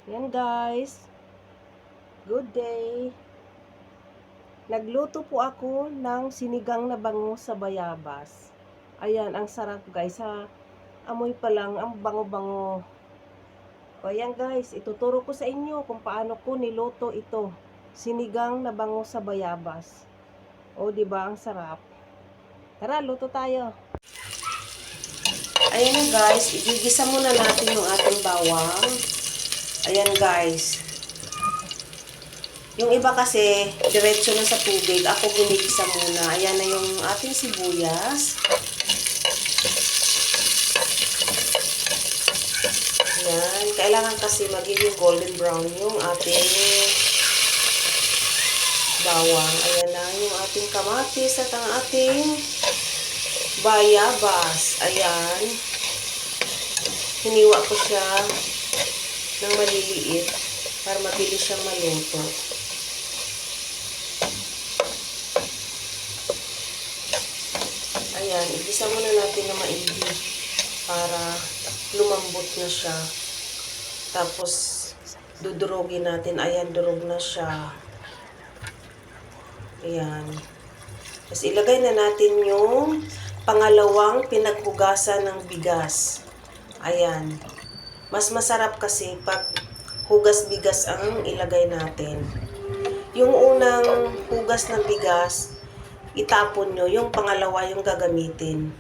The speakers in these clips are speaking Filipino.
Yan guys, good day. Nagluto po ako ng sinigang na bangus sa bayabas. Ayan, ang sarap guys ha. Amoy pa lang, ang bango-bango. O ayan guys, ituturo ko sa inyo kung paano ko niluto ito. Sinigang na bangus sa bayabas. O diba, ang sarap. Tara, luto tayo. Ayan guys, igigisa muna natin yung ating bawang. Ayan guys. Yung iba kasi, diretso na sa tubig. Ako ginigisa muna. Ayan na yung ating sibuyas. Ayan. Kailangan kasi magiging golden brown yung ating bawang. Ayan na yung ating kamatis at ang ating bayabas. Ayan. Hiniwa ko siya ng maliliit para mabilis siyang maluto. Ayan, igisa muna natin na maigi para lumambot na siya. Tapos, dudurogin natin. Ayan, durog na siya. Ayan. Tapos, ilagay na natin yung pangalawang pinaghugasan ng bigas. Ayan. Mas masarap kasi pag hugas bigas ang ilagay natin. Yung unang hugas ng bigas, itapon nyo. Yung pangalawa yung gagamitin.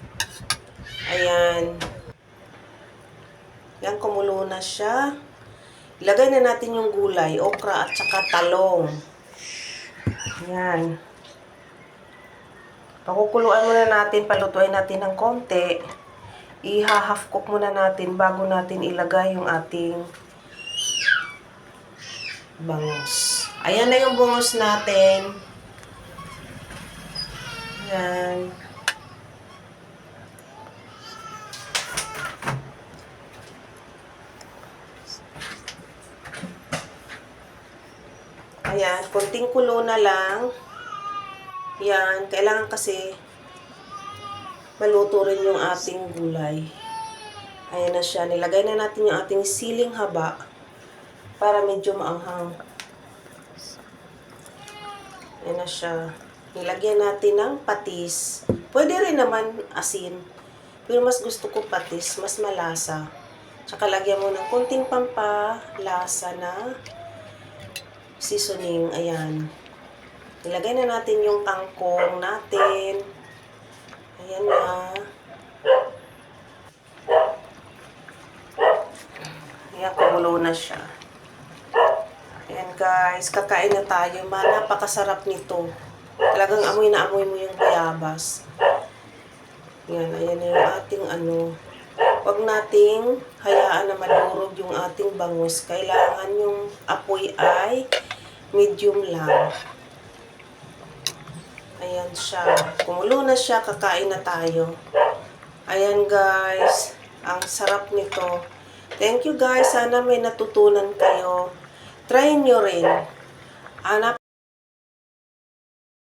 Ayan. Yan, kumulo na siya. Ilagay na natin yung gulay, okra at saka talong. Ayan. Pakukuluan muna natin, palutuin natin ng konti. I-half cook muna natin bago natin ilagay yung ating bangus. Ayan na yung bangus natin. Ayan. Ayan, kunting kulo na lang. Ayan, kailangan kasi maluto rin yung ating gulay. Ayan na siya. Nilagay na natin yung ating siling haba para medyo maanghang. Ayan na siya. Nilagyan natin ng patis. Pwede rin naman asin. Pero mas gusto ko patis, mas malasa. Tsaka lagyan mo ng konting pampalasa na seasoning. Ayan. Ilagay na natin yung kangkong natin. Ayan na. Ayan, kumulo na siya. Ayan guys, kakain na tayo. Napakasarap nito. Talagang amoy na amoy mo yung bayabas. Ayan, ayan na yung ating ano. Huwag nating hayaan na madurog yung ating bangus. Kailangan yung apoy ay medium lang. Ayan siya. Kumulo na siya, kakain na tayo. Ayan guys, ang sarap nito. Thank you guys, sana may natutunan kayo. Try nyo rin.